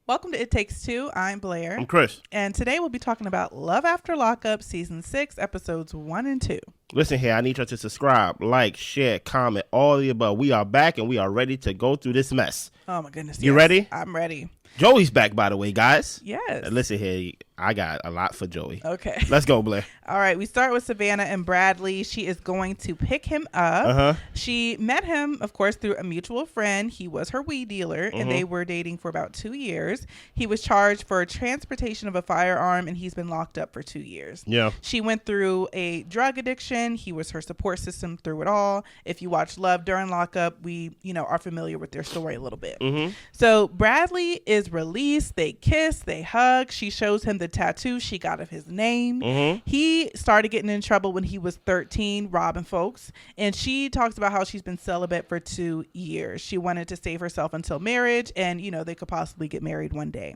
Welcome to It Takes Two. I'm Blair. I'm Chris. And today we'll be talking about Love After Lockup, Season 6, Episodes 1 and 2. Listen here, I need you to subscribe, like, share, comment, all the above. We are back and we are ready to go through this mess. Oh my goodness. You ready? I'm ready. Joey's back, by the way, guys. Yes. Listen here, I got a lot for Joey. Okay. Let's go, Blair. All right. We start with Savannah and Bradley. She is going to pick him up. She met him, of course, through a mutual friend. He was her weed dealer, and they were dating for about 2 years. He was charged for transportation of a firearm, and he's been locked up for 2 years. Yeah. She went through a drug addiction. He was her support system through it all. If you watch Love during lockup, we, are familiar with their story a little bit. So Bradley is released. They kiss, they hug. She shows him the tattoo she got of his name. He started getting in trouble when he was 13, robbing folks. And she talks about how she's been celibate for 2 years. She wanted to save herself until marriage, and they could possibly get married one day.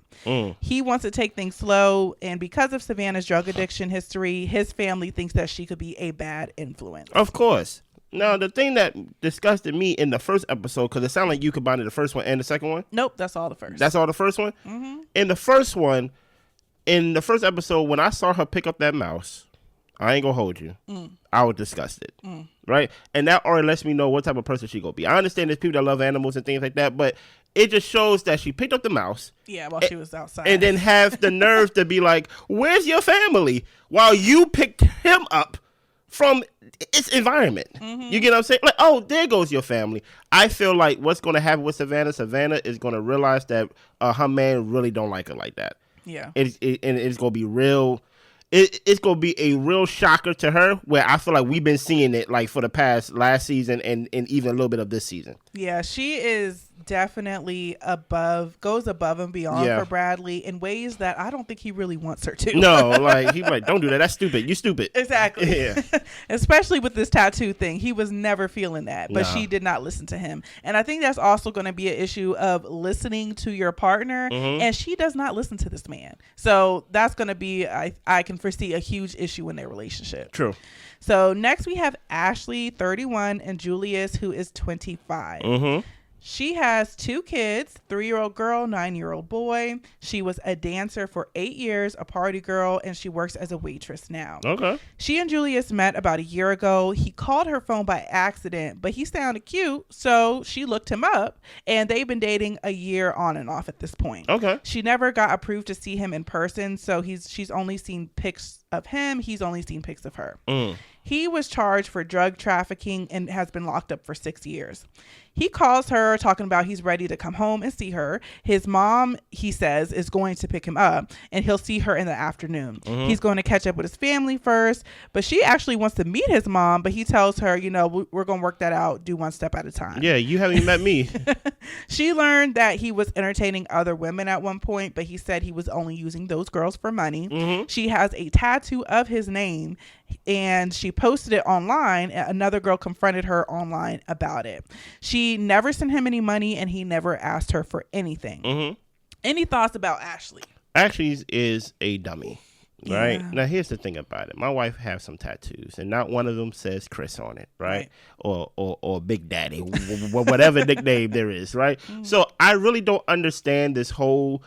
He wants to take things slow, and because of Savannah's drug addiction history, his family thinks that she could be a bad influence. Of course. Now, the thing that disgusted me in the first episode, because it sounded like you combined the first one and the second one. Nope, that's all the first. That's all the first one? In the first one, in the first episode, when I saw her pick up that mouse, I ain't gonna hold you. I was disgusted. Right? And that already lets me know what type of person she gonna be. I understand there's people that love animals and things like that, but it just shows that she picked up the mouse. Yeah, while she was outside. And then have the nerve to be like, where's your family? While you picked him up from its environment. You get what I'm saying? Like, oh, there goes your family. I feel like what's going to happen with Savannah is going to realize that her man really don't like her like that. Yeah. And it's going to be real. It's going to be a real shocker to her, where I feel like we've been seeing it like for the past last season and even a little bit of this season. Yeah, she is definitely goes above and beyond for Bradley in ways that I don't think he really wants her to. No, like he's like, don't do that. That's stupid. You stupid. Exactly. Yeah. Especially with this tattoo thing. He was never feeling that, but she did not listen to him. And I think that's also going to be an issue of listening to your partner. And she does not listen to this man. So that's going to be, I can foresee a huge issue in their relationship. True. So next we have Ashley, 31, and Julius, who is 25. She has 2 kids, 3-year-old girl, 9-year-old boy. She was a dancer for 8 years, a party girl, and she works as a waitress now. Okay. She and Julius met about a year ago. He called her phone by accident, but he sounded cute, so she looked him up, and they've been dating a year on and off at this point. Okay. She never got approved to see him in person, so she's only seen pics of him. He's only seen pics of her. He was charged for drug trafficking and has been locked up for 6 years. He calls her talking about he's ready to come home and see her. His mom, he says, is going to pick him up, and he'll see her in the afternoon. He's going to catch up with his family first, but she actually wants to meet his mom, but he tells her, we're going to work that out, do one step at a time. Yeah, you haven't even met me. She learned that he was entertaining other women at one point, but he said he was only using those girls for money. She has a tattoo of his name, and she posted it online. Another girl confronted her online about it. She never sent him any money, and he never asked her for anything. Any thoughts about Ashley? Ashley is a dummy, right? Yeah. Now, here's the thing about it. My wife has some tattoos, and not one of them says Chris on it, right? Or Big Daddy, whatever nickname there is, right? So I really don't understand this whole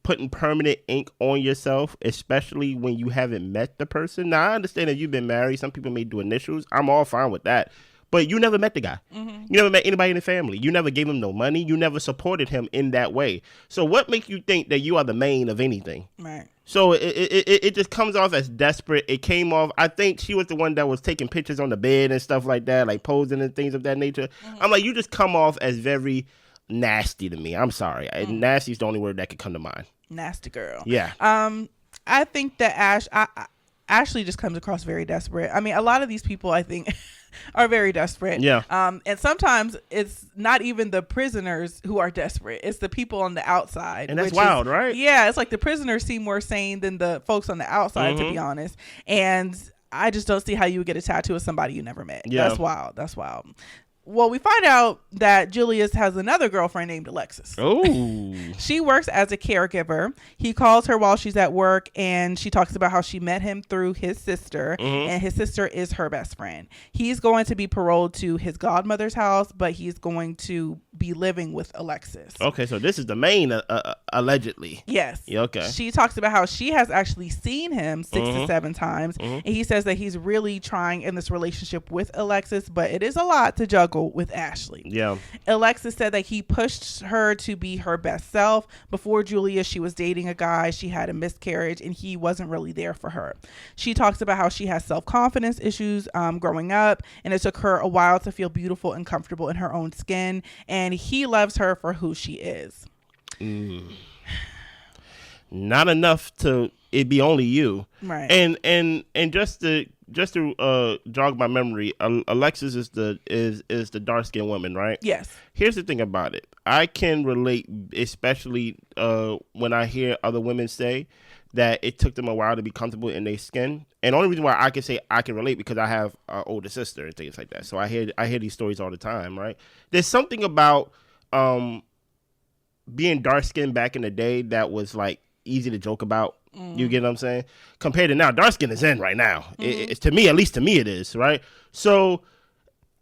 putting permanent ink on yourself, especially when you haven't met the person. Now, I understand if you've been married, some people may do initials. I'm all fine with that. But you never met the guy. You never met anybody in the family. You never gave him no money. You never supported him in that way. So what makes you think that you are the main of anything? Right. So it just comes off as desperate. It came off, I think she was the one that was taking pictures on the bed and stuff like that, like posing and things of that nature. I'm like, you just come off as very nasty to me. I'm sorry. Nasty is the only word that could come to mind. Nasty girl. Yeah. I think that Ashley just comes across very desperate. I mean, a lot of these people, I think, are very desperate. Yeah. And sometimes it's not even the prisoners who are desperate. It's the people on the outside. And that's wild, right? Yeah. It's like the prisoners seem more sane than the folks on the outside, to be honest. And I just don't see how you would get a tattoo of somebody you never met. Yeah. That's wild. Well, we find out that Julius has another girlfriend named Alexis. Oh. She works as a caregiver. He calls her while she's at work, and she talks about how she met him through his sister, and his sister is her best friend. He's going to be paroled to his godmother's house, but he's going to be living with Alexis. Okay, so this is the main, allegedly. Yes. Yeah, okay. She talks about how she has actually seen him 6 to 7 times, and he says that he's really trying in this relationship with Alexis, but it is a lot to juggle with Ashley. Yeah. Alexis said that he pushed her to be her best self. Before Julius, she was dating a guy. She had a miscarriage, and he wasn't really there for her. She talks about how she has self-confidence issues growing up, and it took her a while to feel beautiful and comfortable in her own skin, and he loves her for who she is. Not enough to it be only you. Right. And just to jog my memory, Alexis is the dark skinned woman, right? Yes. Here's the thing about it. I can relate, especially when I hear other women say that it took them a while to be comfortable in their skin. And the only reason why I can say I can relate because I have an older sister and things like that. So I hear these stories all the time, right? There's something about being dark skinned back in the day that was like easy to joke about. You get what I'm saying? Compared to now, dark skin is in right now. It's to me, at least to me, it is, right? So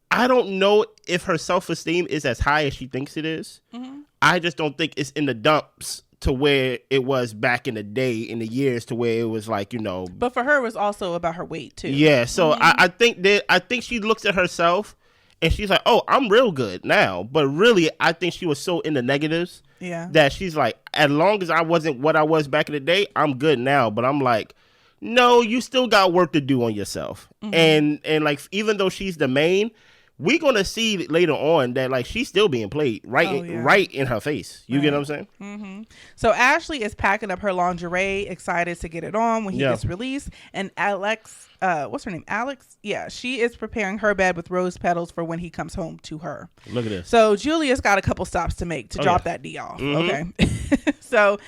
I don't know if her self-esteem is as high as she thinks it is. I just don't think it's in the dumps to where it was back in the day, in the years, to where it was like, you know. But for her, it was also about her weight too. Yeah. So I think she looks at herself and she's like, oh, I'm real good now. But really, I think she was so in the negatives. Yeah. That she's like, as long as I wasn't what I was back in the day, I'm good now. But I'm like, no, you still got work to do on yourself. And like, even though she's the main, we're gonna see later on that like she's still being played right in her face. You get what I'm saying? So Ashley is packing up her lingerie, excited to get it on when he gets released. And Alex, what's her name? Alex? Yeah, she is preparing her bed with rose petals for when he comes home to her. Look at this. So Julius got a couple stops to make to drop that D off. Okay. So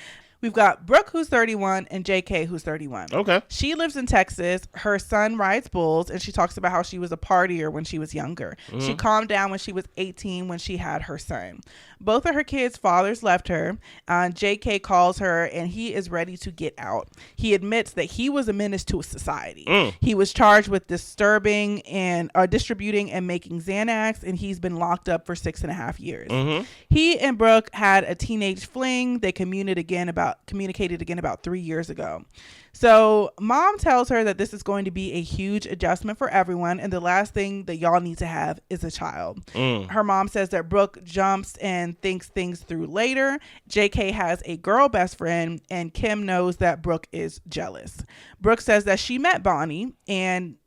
we've got Brooke, who's 31, and JK, who's 31. Okay. She lives in Texas. Her son rides bulls, and she talks about how she was a partier when she was younger. She calmed down when she was 18 when she had her son. Both of her kids' fathers left her. JK calls her, and he is ready to get out. He admits that he was a menace to society. He was charged with disturbing and distributing and making Xanax, and he's been locked up for 6.5 years. He and Brooke had a teenage fling. They communicated again about 3 years ago. So mom tells her that this is going to be a huge adjustment for everyone, and the last thing that y'all need to have is a child. Her mom says that Brooke jumps and thinks things through later. JK has a girl best friend, and Kim knows that Brooke is jealous. Brooke says that she met Bonnie and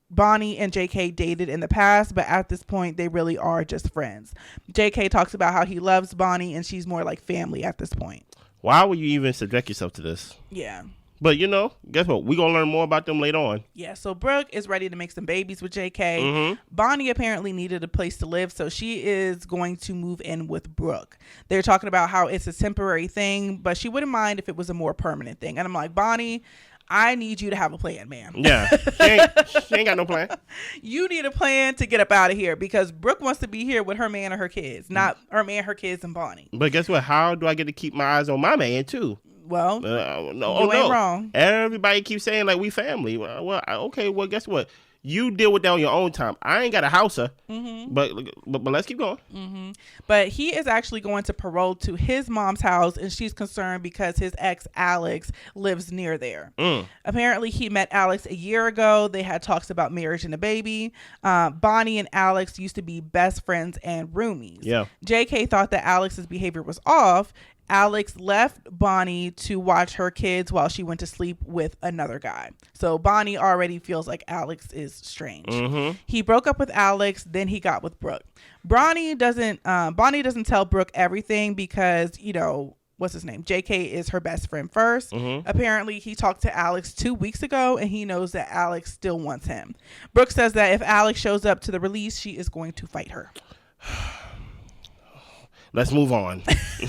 JK dated in the past, but at this point they really are just friends. JK talks about how he loves Bonnie and she's more like family at this point. Why would you even subject yourself to this? Yeah. But, you know, guess what? We're going to learn more about them later on. Yeah, so Brooke is ready to make some babies with JK. Bonnie apparently needed a place to live, so she is going to move in with Brooke. They're talking about how it's a temporary thing, but she wouldn't mind if it was a more permanent thing. And I'm like, Bonnie, I need you to have a plan, man. Yeah, she ain't got no plan. You need a plan to get up out of here because Brooke wants to be here with her man and her kids, not her man, her kids, and Bonnie. But guess what? How do I get to keep my eyes on my man, too? Well, you ain't wrong. Everybody keeps saying like we family. Well, okay. Well, guess what? You deal with that on your own time. I ain't got a house, but let's keep going. But he is actually going to parole to his mom's house, and she's concerned because his ex Alex lives near there. Apparently, he met Alex a year ago. They had talks about marriage and a baby. Bonnie and Alex used to be best friends and roomies. Yeah. JK thought that Alex's behavior was off. Alex left Bonnie to watch her kids while she went to sleep with another guy. So Bonnie already feels like Alex is strange. He broke up with Alex, then he got with Brooke. Bonnie doesn't tell Brooke everything because, you know, what's his name? JK is her best friend first. Apparently, he talked to Alex 2 weeks ago, and he knows that Alex still wants him. Brooke says that if Alex shows up to the release, she is going to fight her. Let's move on.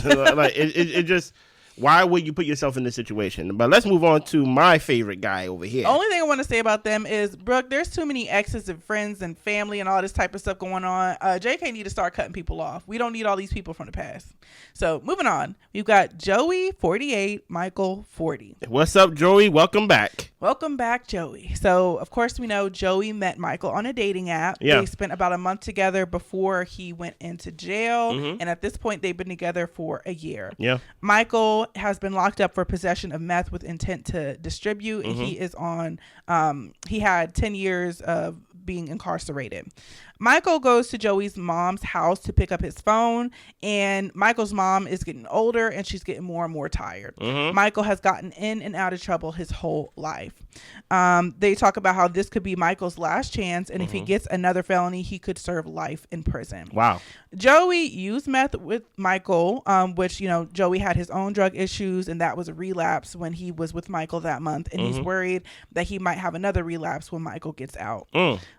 Like it just Why would you put yourself in this situation? But let's move on to my favorite guy over here. Only thing I want to say about them is, Brooke, there's too many exes and friends and family and all this type of stuff going on. JK need to start cutting people off. We don't need all these people from the past. So moving on, we've got Joey 48, Michael 40. What's up, Joey? Welcome back. Welcome back, Joey. So of course we know Joey met Michael on a dating app. Yeah. They spent about a month together before he went into jail. And at this point they've been together for a year. Yeah. Michael has been locked up for possession of meth with intent to distribute. And he is on, he had 10 years of being incarcerated. Michael goes to Joey's mom's house to pick up his phone, and Michael's mom is getting older and she's getting more and more tired. Michael has gotten in and out of trouble his whole life. They talk about how this could be Michael's last chance, and if he gets another felony, he could serve life in prison. Wow. Joey used meth with Michael, which, you know, Joey had his own drug issues, and that was a relapse when he was with Michael that month, and he's worried that he might have another relapse when Michael gets out.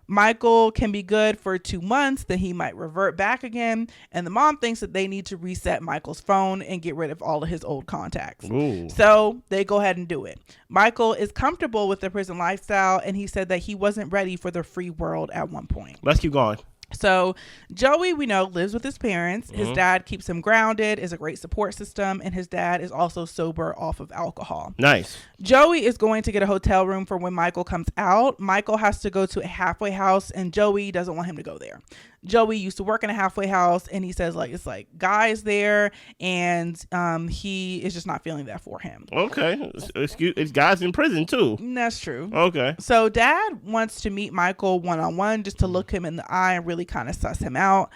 Michael can be good for 2 months, then he might revert back again, and the mom thinks that they need to reset Michael's phone and get rid of all of his old contacts. So they go ahead and do it. Michael is comfortable with the prison lifestyle, and he said that he wasn't ready for the free world at one point. Let's keep going. So Joey, we know, lives with his parents. His dad keeps him grounded, is a great support system, and his dad is also sober off of alcohol. Nice. Joey is going to get a hotel room for when Michael comes out. Michael has to go to a halfway house, and Joey doesn't want him to go there. Joey used to work in a halfway house, and he says, like, it's like guys there, and he is just not feeling that for him. Okay. It's guys in prison too. That's true. Okay. So dad wants to meet Michael one-on-one just to look him in the eye and really kind of suss him out.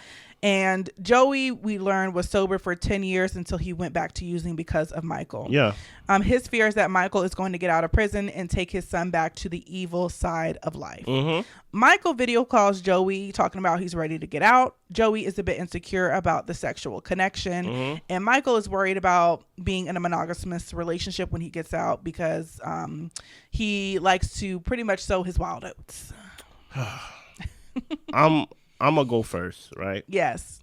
And Joey, we learned, was sober for 10 years until he went back to using because of Michael. Yeah. His fear is that Michael is going to get out of prison and take his son back to the evil side of life. Michael video calls Joey talking about he's ready to get out. Joey is a bit insecure about the sexual connection. And Michael is worried about being in a monogamous relationship when he gets out because he likes to pretty much sow his wild oats. I'm going to go first, right? Yes.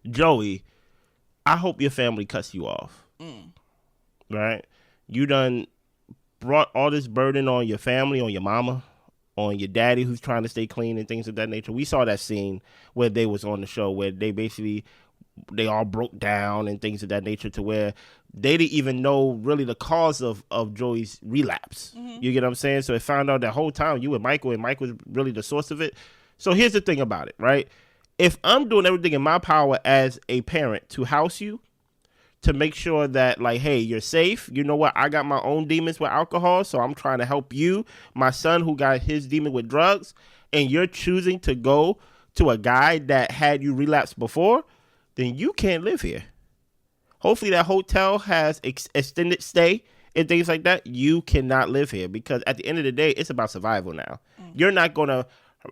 Joey, I hope your family cuts you off. Right? You done brought all this burden on your family, on your mama, on your daddy who's trying to stay clean and things of that nature. We saw that scene where they was on the show where they all broke down and things of that nature to where they didn't even know really the cause of Joey's relapse. You get what I'm saying? So it found out that whole time you and Mike was really the source of it. So here's the thing about it, right? If I'm doing everything in my power as a parent to house you, to make sure that, like, hey, you're safe. You know what? I got my own demons with alcohol, so I'm trying to help you, my son who got his demon with drugs, and you're choosing to go to a guy that had you relapse before, then you can't live here. Hopefully that hotel has extended stay and things like that. You cannot live here because at the end of the day, it's about survival now. You're not going to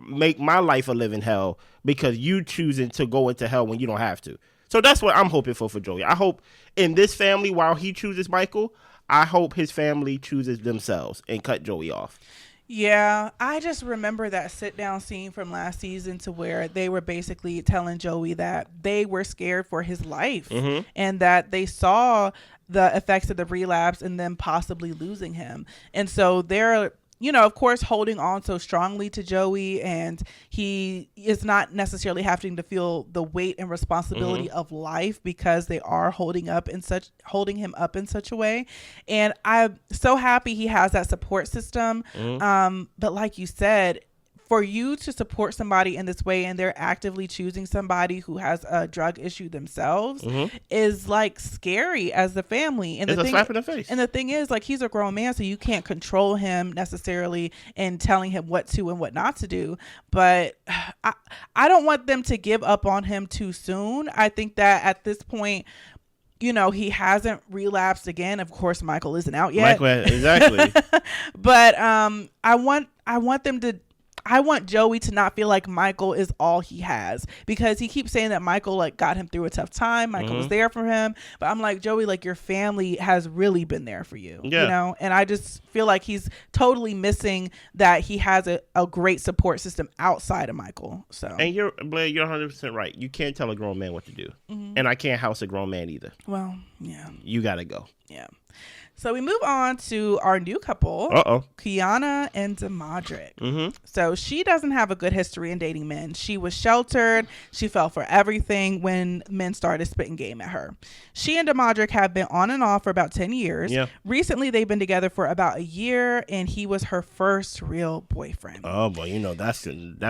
make my life a living hell because you choosing to go into hell when you don't have to. So that's what I'm hoping for Joey. I hope in this family, while he chooses Michael, I hope his family chooses themselves and cut Joey off. Yeah, I just remember that sit down scene from last season to where they were basically telling Joey that they were scared for his life and that they saw the effects of the relapse and then possibly losing him. And so they're, you know, of course, holding on so strongly to Joey, and he is not necessarily having to feel the weight and responsibility of life because they are holding him up in such a way. And I'm so happy he has that support system. But like you said, for you to support somebody in this way and they're actively choosing somebody who has a drug issue themselves is like scary as the family. And it's a slap in the face. And the thing is, like, he's a grown man, so you can't control him necessarily in telling him what to and what not to do. But I don't want them to give up on him too soon. I think that at this point, you know, he hasn't relapsed again. Of course, Michael isn't out yet. Exactly. But I want them to, I want Joey to not feel like Michael is all he has, because he keeps saying that Michael like got him through a tough time. Michael was there for him, but I'm like, Joey, like your family has really been there for you, you know? And I just feel like he's totally missing that he has a great support system outside of Michael. So, and you're 100% right. You can't tell a grown man what to do, and I can't house a grown man either. Well, yeah, you gotta go. Yeah. So we move on to our new couple, Kiana and Demodric. So she doesn't have a good history in dating men. She was sheltered. She fell for everything when men started spitting game at her. She and Demodric have been on and off for about 10 years. Yeah. Recently, they've been together for about a year, and he was her first real boyfriend. Oh, boy, you know, that's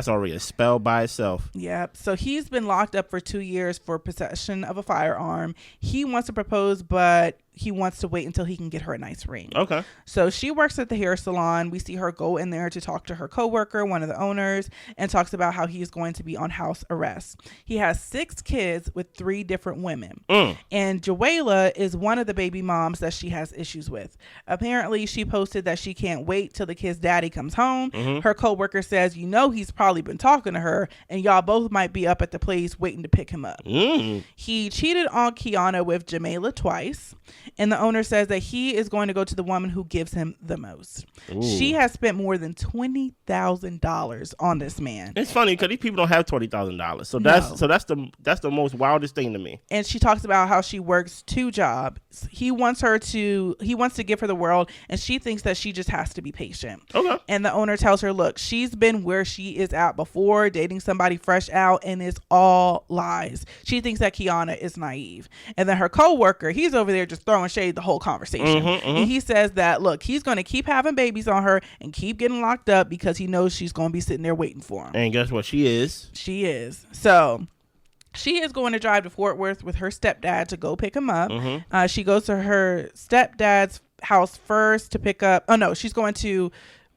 already a spell by itself. Yep. So he's been locked up for 2 years for possession of a firearm. He wants to propose, but he wants to wait until he can get her a nice ring. Okay. So she works at the hair salon. We see her go in there to talk to her coworker, one of the owners, and talks about how he's going to be on house arrest. He has 6 kids with 3 different women. And Joella is one of the baby moms that she has issues with. Apparently, she posted that she can't wait till the kid's daddy comes home. Her coworker says, you know, he's probably been talking to her, and y'all both might be up at the place waiting to pick him up. He cheated on Kiana with Jamela twice. And the owner says that he is going to go to the woman who gives him the most. Ooh. She has spent more than $20,000 on this man. It's funny because these people don't have $20,000. So that's the most wildest thing to me. And she talks about how she works 2 jobs. He wants to give her the world, and she thinks that she just has to be patient. Okay. And the owner tells her, look, she's been where she is at before, dating somebody fresh out, and it's all lies. She thinks that Kiana is naive. And then her coworker, he's over there just throwing shade the whole conversation. And he says that, look, he's going to keep having babies on her and keep getting locked up because he knows she's going to be sitting there waiting for him. And guess what? She is. So she is going to drive to Fort Worth with her stepdad to go pick him up. She goes to her stepdad's house first to pick up. Oh, no, she's going to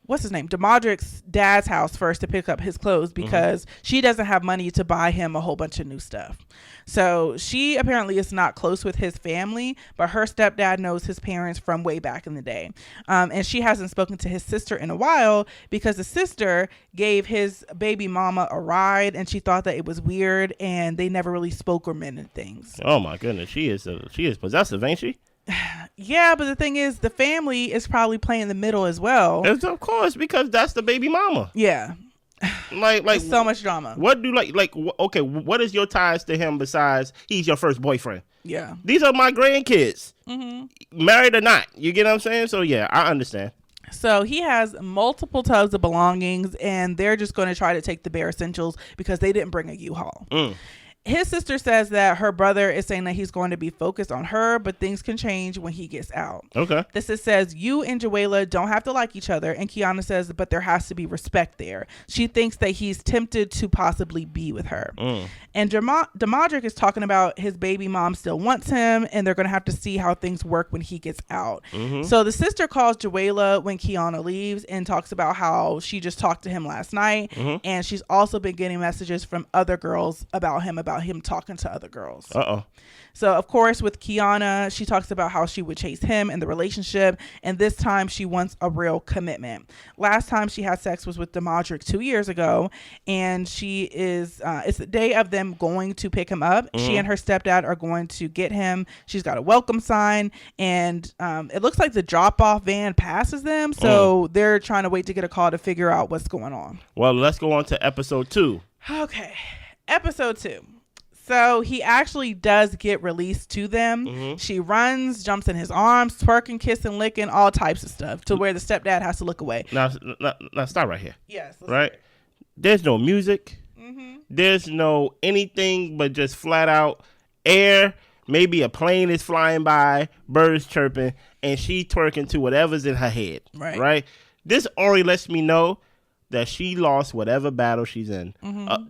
Damodric's dad's house first to pick up his clothes because she doesn't have money to buy him a whole bunch of new stuff. So she apparently is not close with his family, but her stepdad knows his parents from way back in the day. And she hasn't spoken to his sister in a while because the sister gave his baby mama a ride, and she thought that it was weird, and they never really spoke or mended things. Oh my goodness, she is possessive, ain't she? Yeah, but the thing is, the family is probably playing the middle as well. It's, of course, because that's the baby mama. Yeah. Like so much drama. What do okay, what is your ties to him besides he's your first boyfriend? Yeah. These are my grandkids. Married or not. You get what I'm saying? So yeah, I understand. So he has multiple tubs of belongings, and they're just going to try to take the bare essentials because they didn't bring a U-Haul. His sister says that her brother is saying that he's going to be focused on her, but things can change when he gets out. Okay. This says, you and Joella don't have to like each other. And Kiana says, but there has to be respect there. She thinks that he's tempted to possibly be with her. And Damodrick is talking about his baby mom still wants him, and they're going to have to see how things work when he gets out. So the sister calls Joella when Kiana leaves and talks about how she just talked to him last night. And she's also been getting messages from other girls about him talking to other girls. So of course with Kiana, she talks about how she would chase him in the relationship, and this time she wants a real commitment. Last time she had sex was with Demodric 2 years ago, and she is it's the day of them going to pick him up. She and her stepdad are going to get him. She's got a welcome sign, and it looks like the drop-off van passes them, so they're trying to wait to get a call to figure out what's going on. Well, let's go on to episode 2. Okay, episode 2. So he actually does get released to them. She runs, jumps in his arms, twerking, kissing, licking, all types of stuff to where the stepdad has to look away. Now stop right here. Yes. Right? There's no music. There's no anything but just flat out air. Maybe a plane is flying by, birds chirping, and she twerking to whatever's in her head. Right? This already lets me know that she lost whatever battle she's in.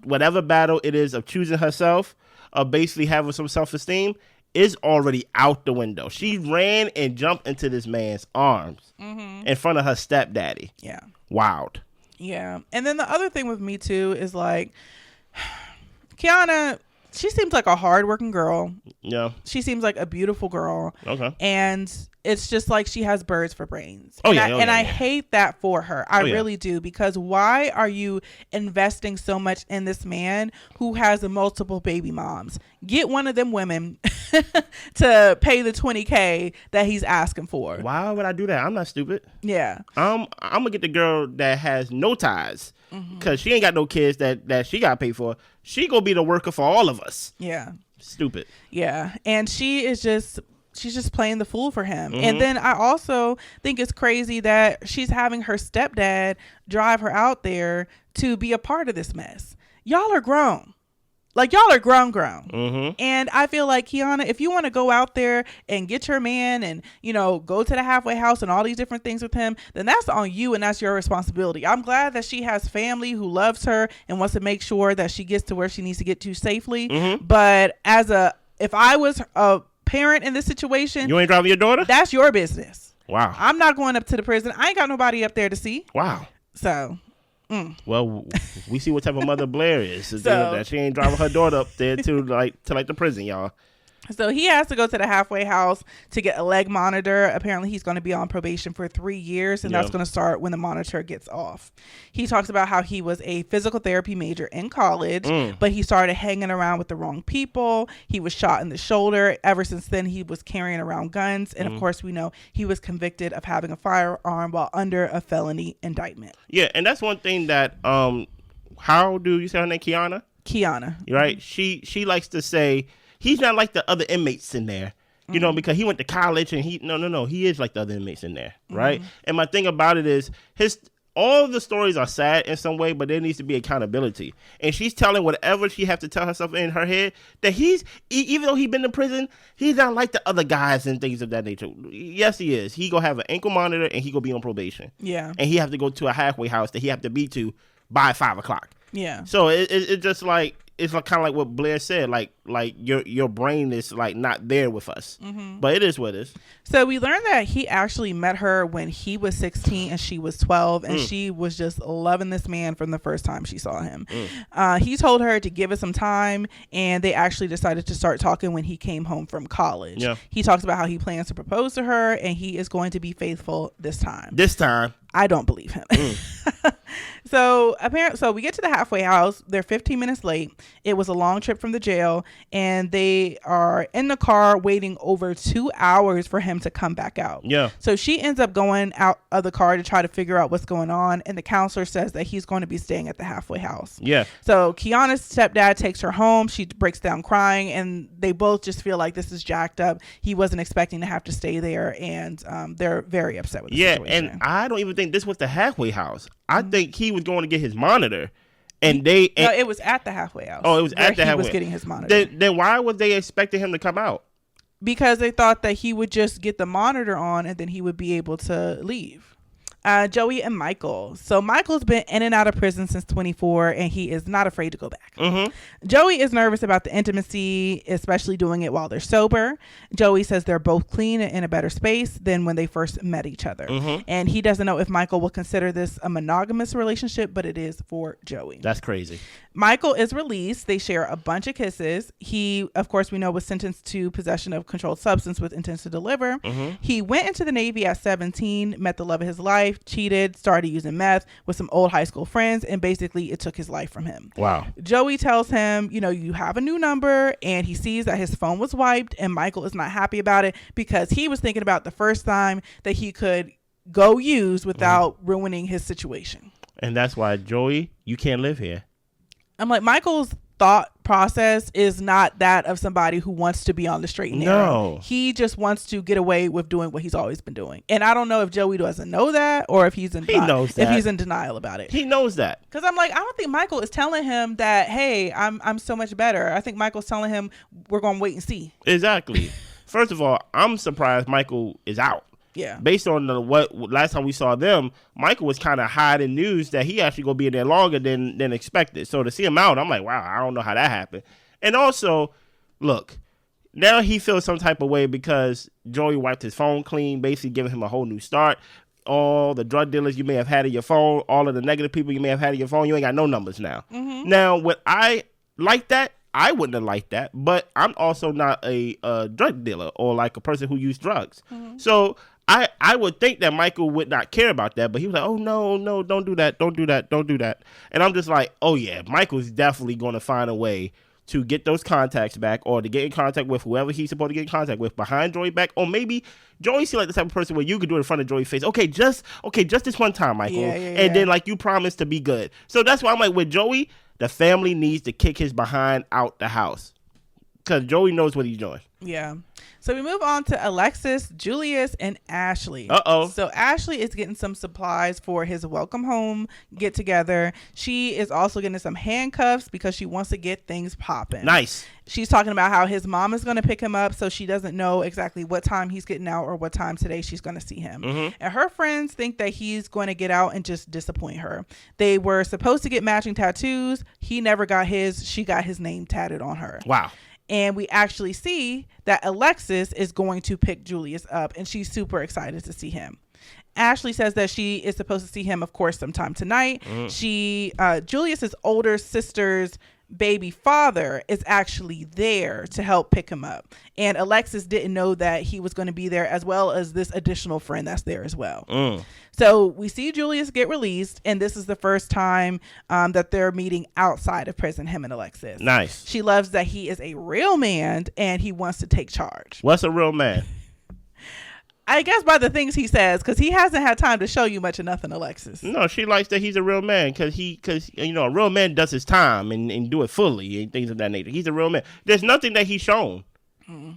Whatever battle it is of choosing herself, of basically having some self-esteem, is already out the window. She ran and jumped into this man's arms in front of her stepdaddy. Yeah. Wild. Yeah. And then the other thing with me too is like, Kiana, she seems like a hardworking girl. Yeah. She seems like a beautiful girl. Okay. And it's just like she has birds for brains. Oh, And I hate that for her. I really do, because why are you investing so much in this man who has multiple baby moms? Get one of them women to pay the $20K that he's asking for. Why would I do that? I'm not stupid. Yeah. I'm gonna get the girl that has no ties, because she ain't got no kids that she got paid for. She gonna be the worker for all of us. Yeah. Stupid. Yeah. And she's just playing the fool for him. And then I also think it's crazy that she's having her stepdad drive her out there to be a part of this mess. Y'all are grown. Like, y'all are grown. And I feel like, Kiana, if you want to go out there and get your man and, go to the halfway house and all these different things with him, then that's on you and that's your responsibility. I'm glad that she has family who loves her and wants to make sure that she gets to where she needs to get to safely. But if I was a parent in this situation, you ain't driving your daughter? That's your business. Wow. I'm not going up to the prison. I ain't got nobody up there to see. Wow. So... Well, we see what type of mother Blair is. That she ain't driving her daughter up there to the prison, y'all. So he has to go to the halfway house to get a leg monitor. Apparently, he's going to be on probation for 3 years, and that's going to start when the monitor gets off. He talks about how he was a physical therapy major in college, but he started hanging around with the wrong people. He was shot in the shoulder. Ever since then, he was carrying around guns. And of course, we know he was convicted of having a firearm while under a felony indictment. Yeah, and that's one thing that, how do you say her name? Kiana, right? She likes to say, he's not like the other inmates in there, because he went to college and he is like the other inmates in there, right? And my thing about it is all of the stories are sad in some way, but there needs to be accountability. And she's telling whatever she has to tell herself in her head that even though he's been to prison, he's not like the other guys and things of that nature. Yes, he is. He gonna have an ankle monitor and he gonna be on probation. Yeah. And he have to go to a halfway house that he have to be to by 5:00. Yeah. So it's just like, it's kind of like what Blair said, like your brain is like not there with us, but it is what it is. So we learned that he actually met her when he was 16 and she was 12, and she was just loving this man from the first time she saw him. He told her to give it some time, and they actually decided to start talking when he came home from college. Yeah. He talks about how he plans to propose to her, and he is going to be faithful this time. I don't believe him. So we get to the halfway house. They're 15 minutes late. It was a long trip from the jail, and they are in the car waiting over 2 hours for him to come back out. Yeah. So she ends up going out of the car to try to figure out what's going on, and the counselor says that he's going to be staying at the halfway house. Yeah. So Kiana's stepdad takes her home. She breaks down crying, and they both just feel like this is jacked up. He wasn't expecting to have to stay there, and they're very upset with the situation. And I don't even think this was the halfway house. I think he was going to get his monitor, no, it was at the halfway house. Oh, it was at the halfway. He was getting his monitor. Then why was they expecting him to come out? Because they thought that he would just get the monitor on and then he would be able to leave. Joey and Michael. So Michael's been in and out of prison since 24, and he is not afraid to go back. Joey is nervous about the intimacy, especially doing it while they're sober. Joey says they're both clean and in a better space than when they first met each other. And he doesn't know if Michael will consider this a monogamous relationship, but it is for Joey. That's crazy. Michael is released. They share a bunch of kisses. He, of course, we know, was sentenced to possession of controlled substance with intent to deliver. He went into the Navy at 17, met the love of his life, cheated, started using meth with some old high school friends, and basically it took his life from him. Wow. Joey tells him, you have a new number, and he sees that his phone was wiped, and Michael is not happy about it because he was thinking about the first time that he could go use without ruining his situation. And that's why, Joey, you can't live here. I'm like, Michael's thought process is not that of somebody who wants to be on the straight and narrow. No. He just wants to get away with doing what he's always been doing. And I don't know if Joey doesn't know that or if he's in denial about it. He knows that. Because I'm like, I don't think Michael is telling him that, hey, I'm so much better. I think Michael's telling him we're going to wait and see. Exactly. First of all, I'm surprised Michael is out. Yeah. Based on what last time we saw them, Michael was kind of hiding news that he actually gonna be in there longer than expected. So to see him out, I'm like, wow, I don't know how that happened. And also, look, now he feels some type of way because Joey wiped his phone clean, basically giving him a whole new start. All the drug dealers you may have had in your phone, all of the negative people you may have had in your phone, you ain't got no numbers now. Now, would I like that? I wouldn't have liked that, but I'm also not a drug dealer or like a person who used drugs. So I would think that Michael would not care about that, but he was like, oh, no, don't do that. And I'm just like, oh, yeah, Michael's definitely going to find a way to get those contacts back or to get in contact with whoever he's supposed to get in contact with behind Joey back. Or maybe Joey seems like the type of person where you could do it in front of Joey's face. Okay, just this one time, Michael. And then like you promise to be good. So that's why I'm like, with Joey, the family needs to kick his behind out the house. Because Joey knows what he's doing. Yeah. So we move on to Alexis, Julius, and Ashley. Uh-oh. So Ashley is getting some supplies for his welcome home get together. She is also getting some handcuffs because she wants to get things popping. Nice. She's talking about how his mom is going to pick him up, so she doesn't know exactly what time he's getting out or what time today she's going to see him. And her friends think that he's going to get out and just disappoint her. They were supposed to get matching tattoos. He never got his. She got his name tatted on her. Wow. And we actually see that Alexis is going to pick Julius up, and she's super excited to see him. Ashley says that she is supposed to see him, of course, sometime tonight. Julius's older sister's baby father is actually there to help pick him up. And Alexis didn't know that he was going to be there, as well as this additional friend that's there as well. So we see Julius get released, and this is the first time that they're meeting outside of prison, him and Alexis. Nice. She loves that he is a real man and he wants to take charge. What's a real man? I guess by the things he says, because he hasn't had time to show you much of nothing, Alexis. No, she likes that he's a real man because a real man does his time and do it fully and things of that nature. He's a real man. There's nothing that he's shown.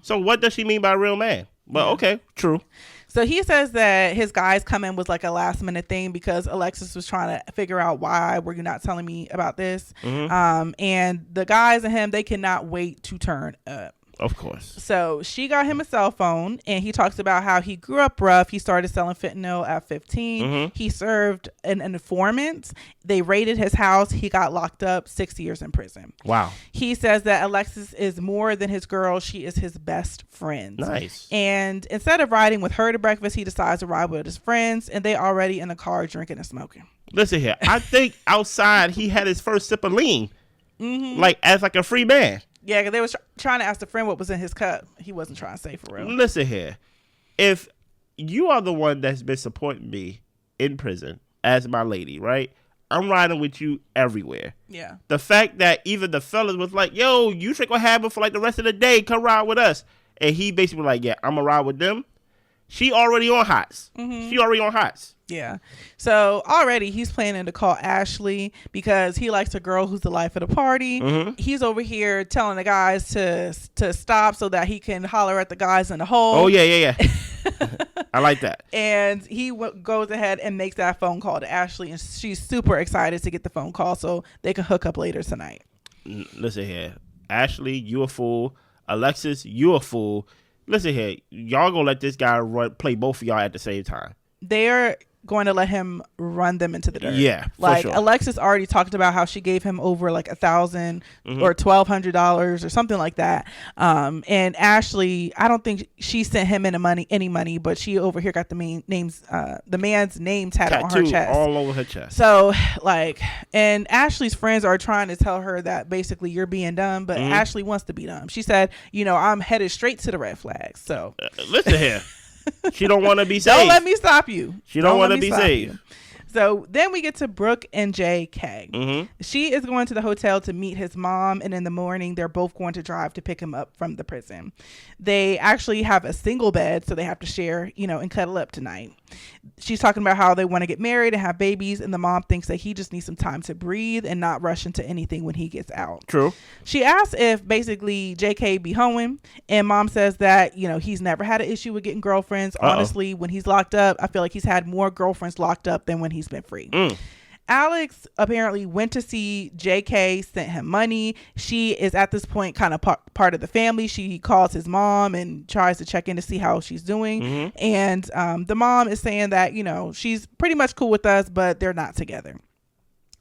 So what does she mean by real man? Well, okay, true. So he says that his guys come in was like a last minute thing because Alexis was trying to figure out why were you not telling me about this. And the guys and him, they cannot wait to turn up. Of course. So she got him a cell phone, and he talks about how he grew up rough. He started selling fentanyl at 15. He served an informant. They raided his house. He got locked up 6 years in prison. Wow. He says that Alexis is more than his girl. She is his best friend. Nice. And instead of riding with her to breakfast, he decides to ride with his friends, and they already in the car drinking and smoking. Listen here. I think outside he had his first sip of lean, like as like a free man. Yeah, because they was trying to ask the friend what was in his cup. He wasn't trying to say for real. Listen here. If you are the one that's been supporting me in prison as my lady, right? I'm riding with you everywhere. Yeah. The fact that even the fellas was like, yo, you should go have it for like the rest of the day. Come ride with us. And he basically was like, yeah, I'm going to ride with them. She already on hots. She already on hots. Yeah. So already he's planning to call Ashley because he likes a girl who's the life of the party. He's over here telling the guys to stop so that he can holler at the guys in the hole. Oh, yeah. I like that. And he goes ahead and makes that phone call to Ashley, and she's super excited to get the phone call so they can hook up later tonight. Listen here. Ashley, you a fool. Alexis, you a fool. Listen here. Y'all gonna let this guy play both of y'all at the same time. They're going to let him run them into the dirt. Yeah, like for sure. Alexis already talked about how she gave him over like $1,000 or $1,200 or something like that. And Ashley, I don't think she sent him any money, but she over here got the man's name tatted on her chest, all over her chest. So and Ashley's friends are trying to tell her that basically you're being dumb, but Ashley wants to be dumb. She said, I'm headed straight to the red flags. So listen here. She don't want to be saved. Don't let me stop you. She don't want to be saved. So then we get to Brooke and JK. She is going to the hotel to meet his mom, and in the morning they're both going to drive to pick him up from the prison. They actually have a single bed, so they have to share, and cuddle up tonight. She's talking about how they want to get married and have babies, and the mom thinks that he just needs some time to breathe and not rush into anything when he gets out. True. She asks if basically JK be hoeing, and mom says that, he's never had an issue with getting girlfriends. Honestly, when he's locked up, I feel like he's had more girlfriends locked up than when he's been free. Alex apparently went to see JK, sent him money. She is at this point kind of part of the family. She calls his mom and tries to check in to see how she's doing. And the mom is saying that, she's pretty much cool with us, but they're not together.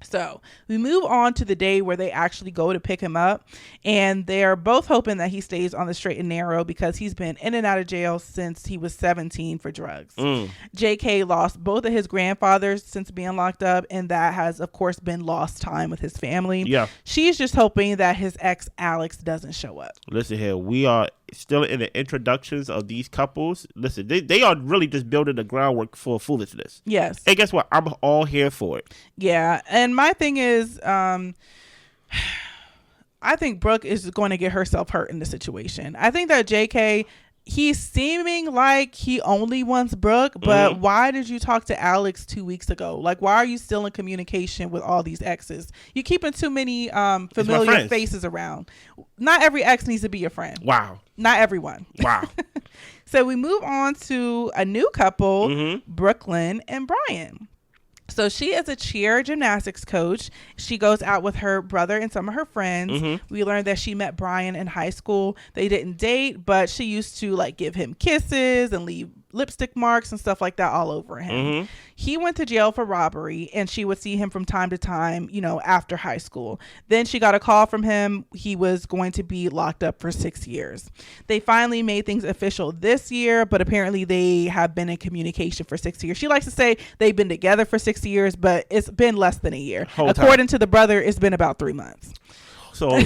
So we move on to the day where they actually go to pick him up, and they're both hoping that he stays on the straight and narrow because he's been in and out of jail since he was 17 for drugs. JK lost both of his grandfathers since being locked up, and that has, of course, been lost time with his family. Yeah. She's just hoping that his ex, Alex, doesn't show up. Listen here, we are still in the introductions of these couples. Listen, they are really just building the groundwork for foolishness. Yes. And guess what? I'm all here for it. Yeah. And my thing is, I think Brooke is going to get herself hurt in the situation. I think that JK, he's seeming like he only wants Brooke, but why did you talk to Alex 2 weeks ago? Like, why are you still in communication with all these exes? You're keeping too many familiar faces around. Not every ex needs to be your friend. Wow. Not everyone. Wow. So we move on to a new couple, Brooklyn and Brian. So she is a cheer gymnastics coach. She goes out with her brother and some of her friends. We learned that she met Brian in high school. They didn't date, but she used to like give him kisses and leave lipstick marks and stuff like that all over him. He went to jail for robbery, and she would see him from time to time, you know, after high school. Then she got a call from him. He was going to be locked up for 6 years. They finally made things official this year, but apparently they have been in communication for 6 years. She likes to say they've been together for 6 years, but it's been less than a year. According to the brother, it's been about 3 months. So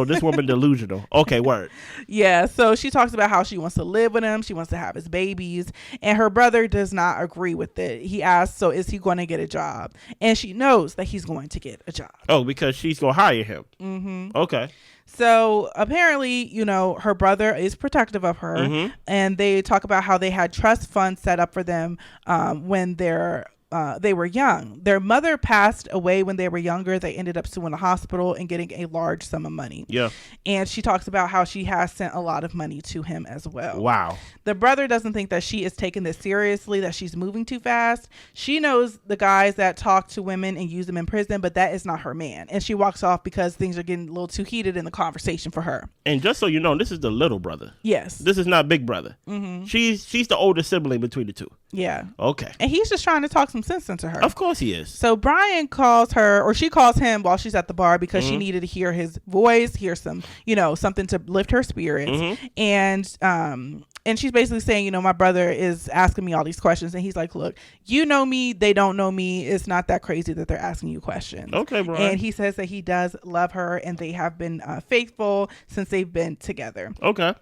this woman delusional. Okay, word. Yeah, so she talks about how she wants to live with him. She wants to have his babies. And her brother does not agree with it. He asks, so is he going to get a job? And she knows that he's going to get a job. Oh, because she's going to hire him. Okay. So apparently, you know, her brother is protective of her. And they talk about how they had trust funds set up for them when they were young. Their mother passed away when they were younger. They ended up suing the hospital and getting a large sum of money. Yeah. And she talks about how she has sent a lot of money to him as well. Wow. The brother doesn't think that she is taking this seriously, that she's moving too fast. She knows the guys that talk to women and use them in prison, but that is not her man. And she walks off because things are getting a little too heated in the conversation for her. And just so you know, this is the little brother. Yes. This is not big brother. She's the older sibling between the two. Yeah. Okay. And he's just trying to talk some sense into her. Of course he is. So Brian calls her, or she calls him while she's at the bar because she needed to hear his voice, hear some, you know, something to lift her spirits. And she's basically saying, you know, my brother is asking me all these questions. And he's like, look, you know me, they don't know me. It's not that crazy that they're asking you questions. Okay, Brian. And he says that he does love her and they have been faithful since they've been together. Okay.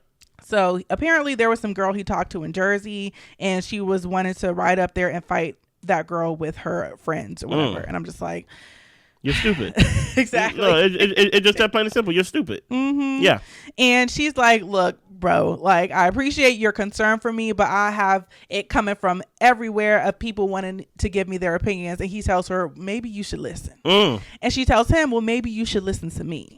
So apparently there was some girl he talked to in Jersey, and she was wanting to ride up there and fight that girl with her friends or whatever. And I'm just like, you're stupid. Exactly. No, it just that plain and simple. You're stupid. Yeah. And she's like, look, bro, like, I appreciate your concern for me, but I have it coming from everywhere of people wanting to give me their opinions. And he tells her, maybe you should listen. And she tells him, well, maybe you should listen to me.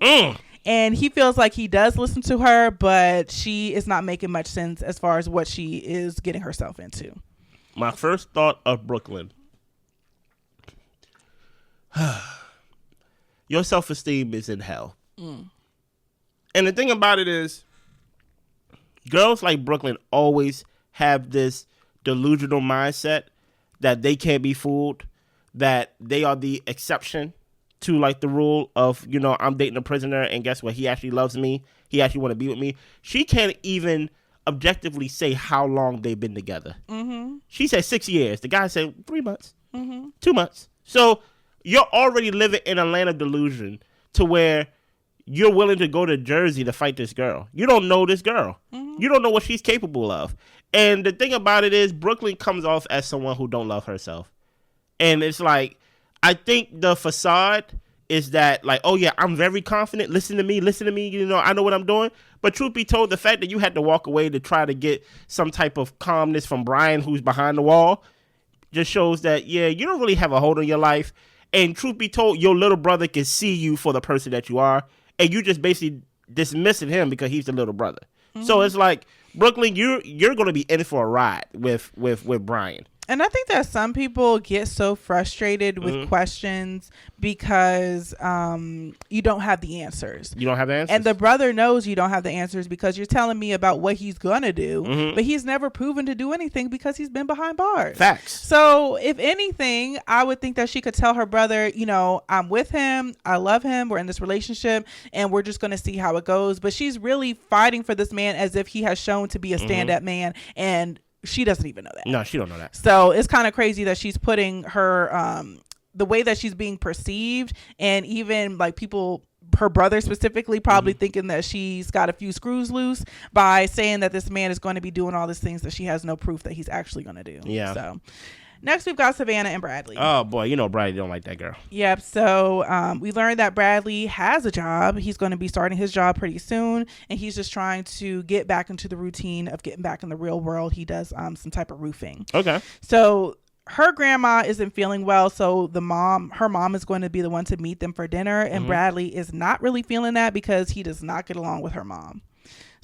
And he feels like he does listen to her, but she is not making much sense as far as what she is getting herself into. My first thought of Brooklyn. Your self-esteem is in hell. And the thing about it is, girls like Brooklyn always have this delusional mindset that they can't be fooled, that they are the exception to like the rule of, you know, I'm dating a prisoner and guess what? He actually loves me. He actually want to be with me. She can't even objectively say how long they've been together. She said 6 years. The guy said 3 months, 2 months. So you're already living in a land of delusion to where you're willing to go to Jersey to fight this girl. You don't know this girl. You don't know what she's capable of. And the thing about it is, Brooklyn comes off as someone who don't love herself. And it's like, I think the facade is that like, oh yeah, I'm very confident. Listen to me. You know, I know what I'm doing. But truth be told, the fact that you had to walk away to try to get some type of calmness from Brian, who's behind the wall, just shows that, yeah, you don't really have a hold on your life. And truth be told, your little brother can see you for the person that you are. And you just basically dismissing him because he's the little brother. So it's like, Brooklyn, you're going to be in for a ride with Brian. And I think that some people get so frustrated with questions because you don't have the answers. You don't have the answers? And the brother knows you don't have the answers because you're telling me about what he's going to do, but he's never proven to do anything because he's been behind bars. Facts. So if anything, I would think that she could tell her brother, you know, I'm with him. I love him. We're in this relationship and we're just going to see how it goes. But she's really fighting for this man as if he has shown to be a stand-up man, and she doesn't even know that. No, she don't know that. So it's kind of crazy that she's putting her the way that she's being perceived, and even like people, her brother specifically, probably thinking that she's got a few screws loose by saying that this man is going to be doing all these things that she has no proof that he's actually going to do. Yeah. So next we've got Savannah and Bradley. Oh boy, you know Bradley don't like that girl. Yep. So we learned that Bradley has a job. He's going to be starting his job pretty soon, and he's just trying to get back into the routine of getting back in the real world. He does some type of roofing. Okay. So her grandma isn't feeling well, so her mom is going to be the one to meet them for dinner, and Bradley is not really feeling that because he does not get along with her mom.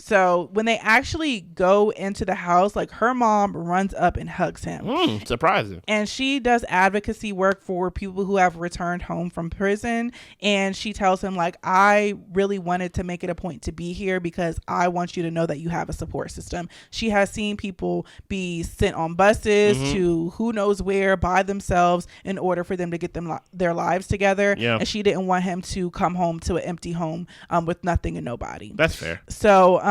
So when they actually go into the house, like, her mom runs up and hugs him. Surprising. And she does advocacy work for people who have returned home from prison. And she tells him, like, I really wanted to make it a point to be here because I want you to know that you have a support system. She has seen people be sent on buses to who knows where by themselves in order for them to get their lives together. Yeah. And she didn't want him to come home to an empty home with nothing and nobody. That's fair. So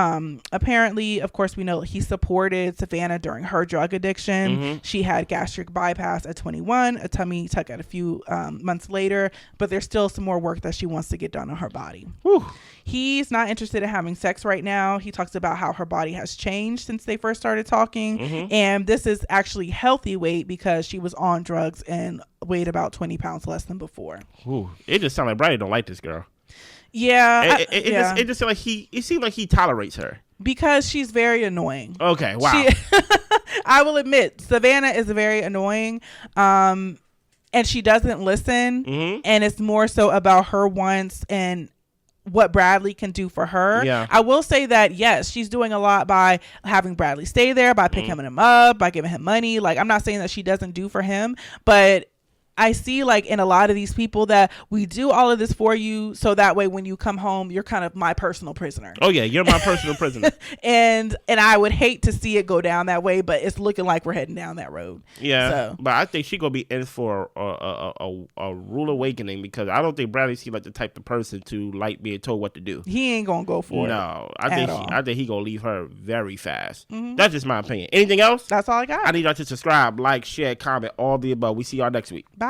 apparently, of course, we know he supported Savannah during her drug addiction. She had gastric bypass at 21, a tummy tuck at a few months later, but there's still some more work that she wants to get done on her body. Whew. He's not interested in having sex right now. He talks about how her body has changed since they first started talking. And this is actually healthy weight because she was on drugs and weighed about 20 pounds less than before. Ooh. It just sounds like Bradley don't like this girl. Yeah. It just seems like he tolerates her. Because she's very annoying. Okay, wow. I will admit, Savannah is very annoying. And she doesn't listen. And it's more so about her wants and what Bradley can do for her. Yeah. I will say that, yes, she's doing a lot by having Bradley stay there, by picking him up, by giving him money. Like, I'm not saying that she doesn't do for him, but I see, like, in a lot of these people that we do all of this for you so that way when you come home you're kind of my personal prisoner. Oh yeah, you're my personal prisoner. and I would hate to see it go down that way, but it's looking like we're heading down that road. Yeah, so. But I think she gonna be in for a rude awakening because I don't think Bradley seems like the type of person to like being told what to do. He ain't gonna go for it. No, I think he gonna leave her very fast. That's just my opinion. Anything else? That's all I got. I need y'all to subscribe, like, share, comment, all the above. We see y'all next week. Bye.